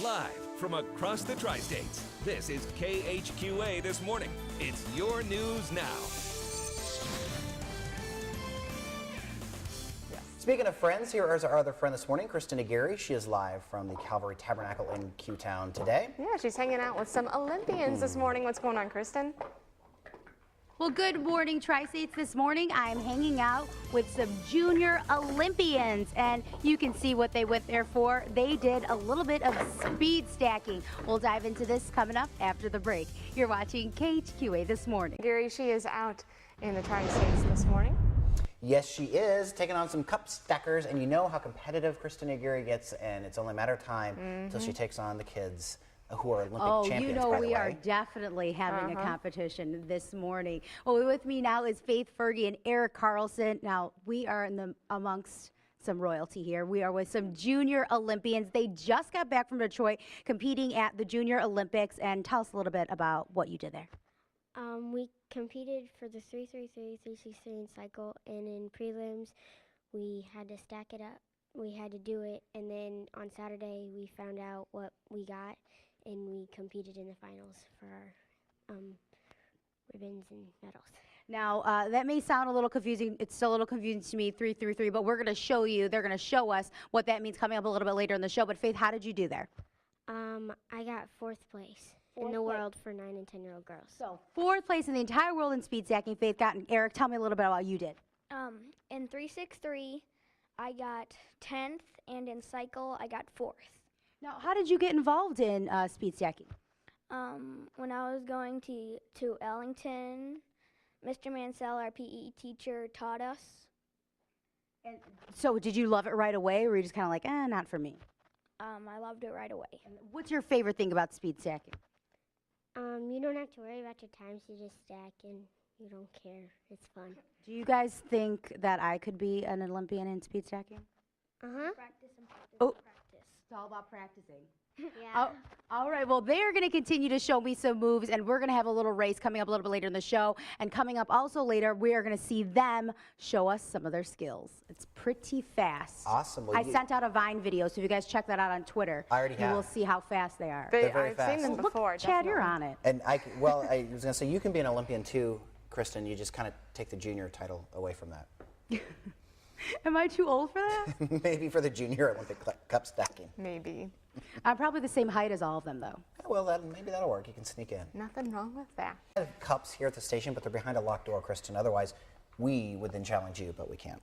Live from across the tri-states, this is KHQA This Morning. It's your news now. Speaking of friends, here is our other friend this morning, Kristen Aguirre. She is live from the Calvary Tabernacle in Q-Town today. Yeah, she's hanging out with some Olympians this morning. What's going on, Kristen? Well, good morning, Tri-States. This morning, I'm hanging out with some junior Olympians, and you can see what they went there for. They did a little bit of speed stacking. We'll dive into this coming up after the break. You're watching KHQA This Morning. Gary, she is out in the Tri-States this morning. Yes, she is, taking on some cup stackers, and you know how competitive Kristen Aguirre gets, and it's only a matter of time until she takes on the kids who are Olympic champions, you know, by the we way. are definitely having a competition this morning. Well, with me now is Faith Fergie and Eric Carlson. Now, we are amongst some royalty here. We are with some junior Olympians. They just got back from Detroit competing at the Junior Olympics. And tell us a little bit about what you did there. We competed for the 333, 363 and cycle, and in prelims, we had to stack it up. We had to do it, and then on Saturday, we found out what we got, and we competed in the finals for our ribbons and medals. Now, that may sound a little confusing. It's still a little confusing to me, 333, but we're going to show you, they're going to show us what that means coming up a little bit later in the show. But Faith, how did you do there? I got fourth place in the world for 9 and 10-year-old girls. So, fourth place in the entire world in speed stacking. Faith got, and Eric, tell me a little bit about what you did. In 363, I got 10th, and in cycle, I got 4th. Now, how did you get involved in speed stacking? When I was going to Ellington, Mr. Mansell, our PE teacher, taught us. And so, did you love it right away, or were you just kind of like, not for me? I loved it right away. And what's your favorite thing about speed stacking? You don't have to worry about your times. You just stack, and you don't care. It's fun. Do you guys think that I could be an Olympian in speed stacking? Practice and practice Oh. and practice. It's all about practicing. Yeah. All right, well, they're going to continue to show me some moves, and we're going to have a little race coming up a little bit later in the show. And coming up also later, we are going to see them show us some of their skills. It's pretty fast. Awesome. Well, I sent out a Vine video, so if you guys check that out on Twitter, I already have. you will see how fast they are. They're very I've fast. seen them Look, before. Chad, you're definitely. on it. And I was going to say, you can be an Olympian too, Kristen. You just kind of take the junior title away from that. Am I too old for that? Maybe for the junior Olympic cup stacking. Maybe. I'm probably the same height as all of them, though. Well, maybe that'll work. You can sneak in. Nothing wrong with that. We have cups here at the station, but they're behind a locked door, Kristen. Otherwise, we would then challenge you, but we can't.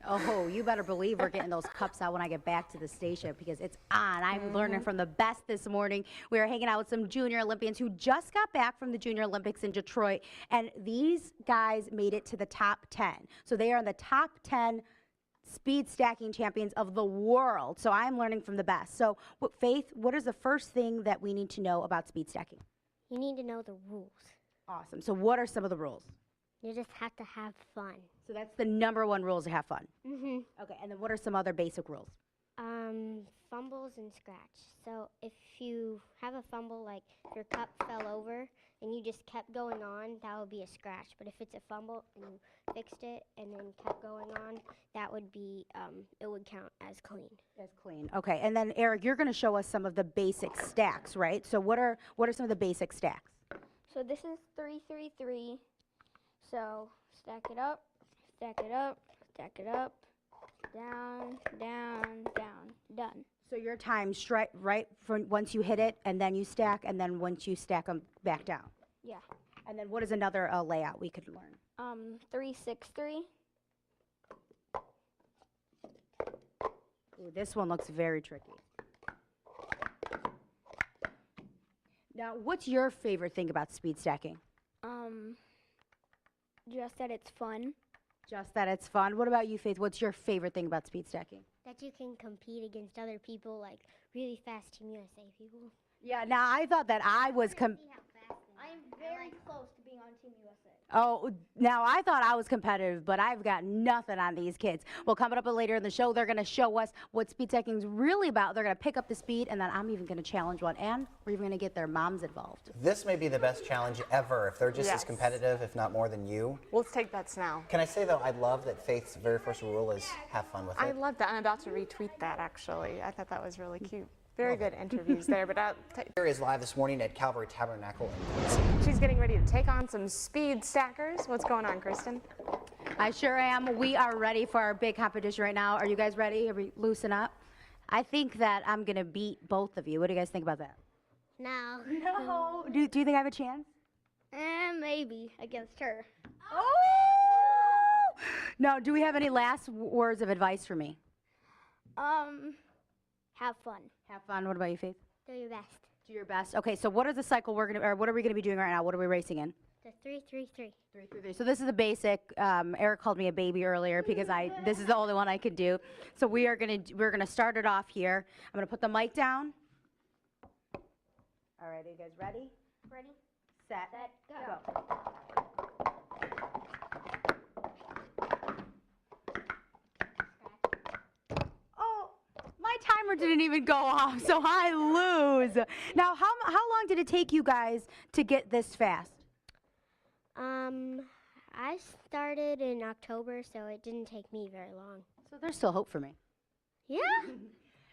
Oh, you better believe we're getting those cups out when I get back to the station because it's on. I'm learning from the best this morning. We are hanging out with some junior Olympians who just got back from the Junior Olympics in Detroit, and these guys made it to the top 10. So they are in the top 10 speed stacking champions of the world. So I'm learning from the best. So, Faith, what is the first thing that we need to know about speed stacking? You need to know the rules. Awesome. So what are some of the rules? You just have to have fun. So that's the number one rule, is to have fun. Mm-hmm. Okay, and then what are some other basic rules? Fumbles and scratch. So if you have a fumble, like your cup fell over and you just kept going on, that would be a scratch. But if it's a fumble and you fixed it and then kept going on, that would be, it would count as clean. As clean. Okay, and then Eric, you're going to show us some of the basic stacks, right? So what are some of the basic stacks? So this is 333. So stack it up, stack it up, stack it up, down, down, down, done. So your time right from once you hit it, and then you stack, and then once you stack them back down. Yeah. And then what is another layout we could learn? 363. Ooh, this one looks very tricky. Now, what's your favorite thing about speed stacking? Just that it's fun. Just that it's fun. What about you, Faith? What's your favorite thing about speed stacking? That you can compete against other people, like really fast Team USA people. Yeah, now I thought that I was See how fast they I am very close to being on Team USA. Oh, now I thought I was competitive, but I've got nothing on these kids. Well, coming up later in the show, they're going to show us what speed stacking is really about. They're going to pick up the speed, and then I'm even going to challenge one, and we're even going to get their moms involved. This may be the best challenge ever if they're just as Yes. competitive, if not more than you. Let's take bets now. Can I say, though, I love that Faith's very first rule is have fun with it. I love that. I'm about to retweet that, actually. I thought that was really cute. Very good interviews there, but Aguirre is live this morning at Calvary Tabernacle in Quincy. she's getting ready to take on some speed stackers. What's going on, Kristen? I sure am. We are ready for our big competition right now. Are you guys ready? Are we loosen up? I think that I'm going to beat both of you. What do you guys think about that? No. No. Do you think I have a chance? Maybe against her. Oh! Now, do we have any last words of advice for me? Have fun. Have fun. What about you, Faith? Do your best. Do your best. Okay, so what is the cycle what are we going to be doing right now? What are we racing in? The 3-3-3. 3-3-3. So this is the basic. Eric called me a baby earlier because this is the only one I could do. So we're gonna start it off here. I'm gonna put the mic down. All right, are you guys ready? Ready? Set. Go. Oh, my timer didn't even go off, so I lose. Now, how long did it take you guys to get this fast? I started in October, so it didn't take me very long. So there's still hope for me. Yeah?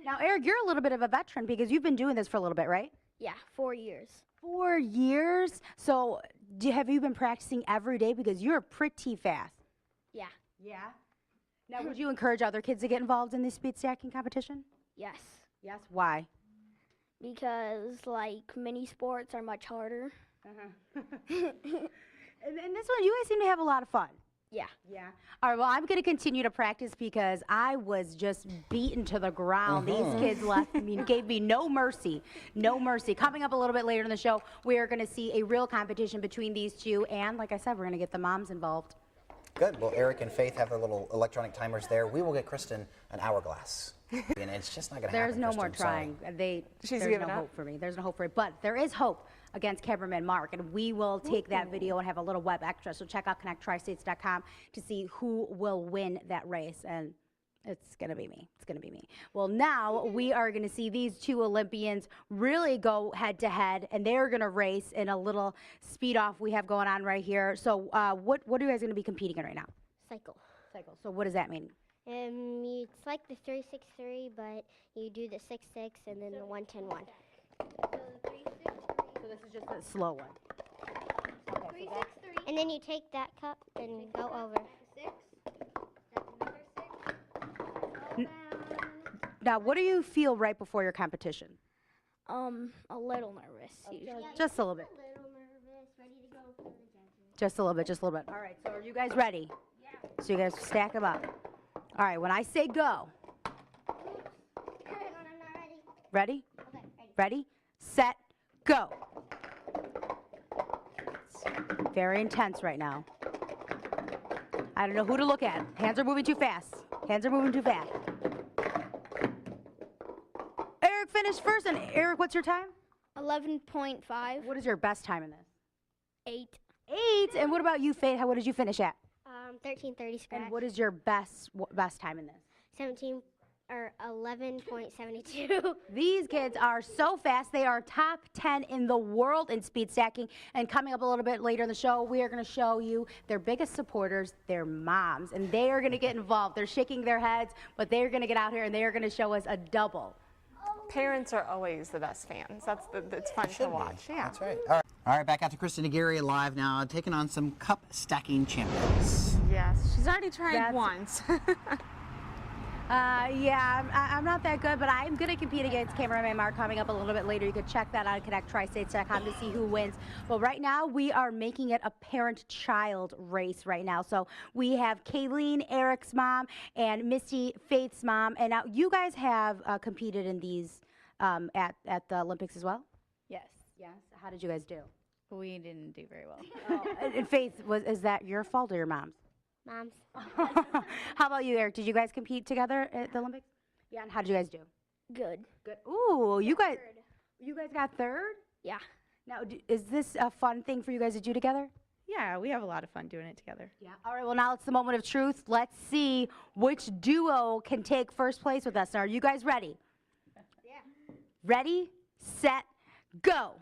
Now, Eric, you're a little bit of a veteran because you've been doing this for a little bit, right? Yeah, 4 years. 4 years. So have you been practicing every day because you're pretty fast? Yeah. Yeah. Now, would you encourage other kids to get involved in this speed stacking competition? Yes. Yes. Why? Because like mini sports are much harder. And this one, you guys seem to have a lot of fun. Yeah. Yeah. All right, well, I'm going to continue to practice because I was just beaten to the ground. These kids gave me no mercy. No mercy. Coming up a little bit later in the show, we are going to see a real competition between these two. And like I said, we're going to get the moms involved. Good. Well, Eric and Faith have their little electronic timers there. We will get Kristen an hourglass. And it's just not going to happen. There's no more Kristen, sorry. trying. She's there's given no up? hope for me. There's no hope for it. But there is hope against cameraman Mark, and we will take that video and have a little web extra. So check out connecttristates.com to see who will win that race. And it's going to be me. It's going to be me. Well, now we are going to see these two Olympians really go head to head, and they're going to race in a little speed off we have going on right here. So what are you guys going to be competing in right now? Cycle. Cycle. So what does that mean? It's like the 3-6-3, but you do the 6-6 and then the 1-10-1. So this is just a slow one. Okay, so And then you take that cup and go over. now, what do you feel right before your competition? A little nervous usually. Just a little bit. A little nervous, ready to go for the judges. Just a little bit, just a little bit. All right, so are you guys ready? Yeah. So you guys stack them up. All right, when I say go. I'm not ready. Ready? Okay, ready. Ready, set, go. It's very intense right now. I don't know who to look at. Hands are moving too fast. Hands are moving too fast. Eric finished first, and Eric, what's your time? 11.5. What is your best time in this? 8. 8. And what about you, Faith? What did you finish at? 13:30 scratch. And what is your best time in this? 11.72. These kids are so fast. They are top 10 in the world in speed stacking. And coming up a little bit later in the show, we are going to show you their biggest supporters, their moms. And they are going to get involved. They're shaking their heads, but they're going to get out here and they are going to show us a double. Parents are always the best fans. It's fun to watch. Yeah. That's right. All right, back out to Kristen Aguirre live now, taking on some cup stacking champions. Yes. She's already tried once. Yeah, I'm not that good, but I'm going to compete against cameraman Mark coming up a little bit later. You can check that on connecttristates.com to see who wins. Well, right now, we are making it a parent-child race right now. So we have Kayleen, Eric's mom, and Misty, Faith's mom. And now you guys have competed in these at the Olympics as well? Yes. Yes. How did you guys do? We didn't do very well. And Faith, is that your fault or your mom's? Moms. How about you, Eric? Did you guys compete together at the Olympics? Yeah, and how did you guys do? Good. Good. Ooh, you guys got third? Yeah. Now, is this a fun thing for you guys to do together? Yeah, we have a lot of fun doing it together. Yeah. All right, well, now it's the moment of truth. Let's see which duo can take first place with us. Now, are you guys ready? Yeah. Ready, set, go.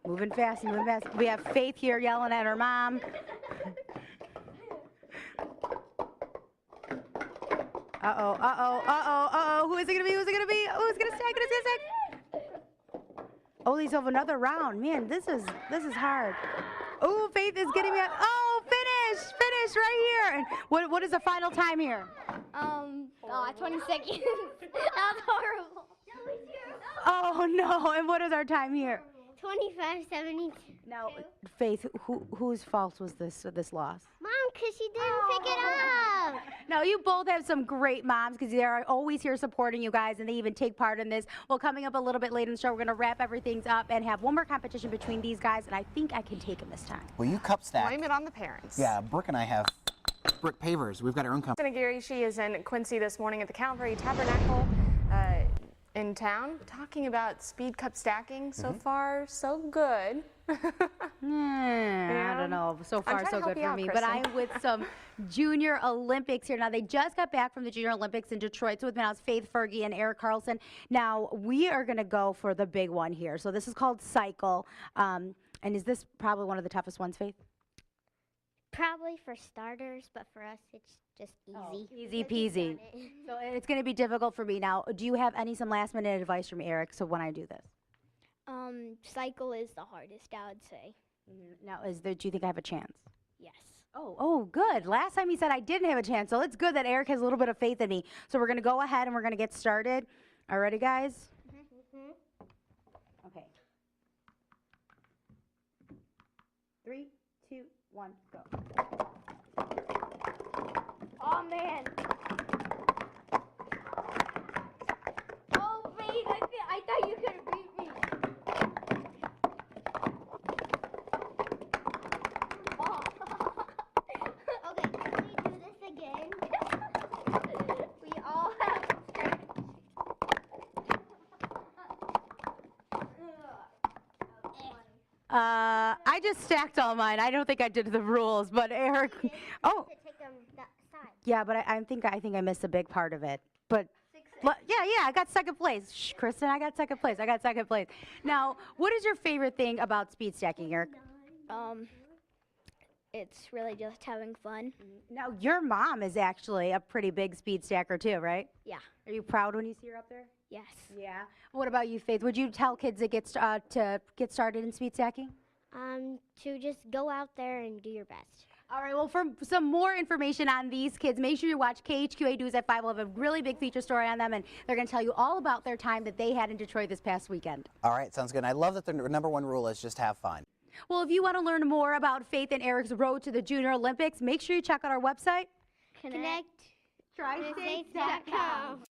Moving fast, moving fast. We have Faith here yelling at her mom. Uh-oh, uh-oh, uh-oh, uh-oh. Who is it gonna be? Who's it gonna be? Who's gonna stack? Who's gonna stack? Oh, these have another round. Man, this is hard. Oh, Faith is getting me up. Oh, finish right here. And what is the final time here? 20 seconds. That was horrible. Oh no! And what is our time here? 25:72. Now, Faith, whose fault was this loss? Mom, because she didn't pick it up. No, you both have some great moms because they're always here supporting you guys, and they even take part in this. Well, coming up a little bit later in the show, we're going to wrap everything up and have one more competition between these guys, and I think I can take them this time. Well, you cup stack. Blame it on the parents. Yeah, Brooke and I have brick pavers. We've got our own company. Kristen Aguirre, she is in Quincy this morning at the Calvary Tabernacle in town, talking about speed cup stacking. So far, so good. I don't know. So far, trying so to help good you for out, me. But Kristen. I'm with some Junior Olympics here. Now, they just got back from the Junior Olympics in Detroit. So with me now is Faith Fergie and Eric Carlson. Now, we are going to go for the big one here. So this is called Cycle. And is this probably one of the toughest ones, Faith? Probably for starters, but for us, it's just easy. Easy peasy. So it's going to be difficult for me. Now, do you have some last minute advice from Eric so when I do this? Cycle is the hardest, I would say. Now, do you think I have a chance? Yes. Oh, good. Last time he said I didn't have a chance, so it's good that Eric has a little bit of faith in me. So we're going to go ahead and we're going to get started. All ready, guys? Okay. 3, 2, 1, go. Oh, man. Oh, wait, I thought you could have beat me. Oh. Okay, can we do this again? We all have I just stacked all mine. I don't think I did the rules, but Eric. Oh, To take them that side. yeah, but I think I missed a big part of it. But yeah, I got second place. Shh, Kristen, I got second place. Now, what is your favorite thing about speed stacking, Eric? It's really just having fun. Now, your mom is actually a pretty big speed stacker too, right? Yeah. Are you proud when you see her up there? Yes. Yeah. What about you, Faith? Would you tell kids to get started in speed stacking? To just go out there and do your best. All right, well, for some more information on these kids, make sure you watch KHQA News at 5. We'll have a really big feature story on them, and they're going to tell you all about their time that they had in Detroit this past weekend. All right, sounds good. And I love that the number one rule is just have fun. Well, if you want to learn more about Faith and Eric's road to the Junior Olympics, make sure you check out our website. Connect. TriStates.com.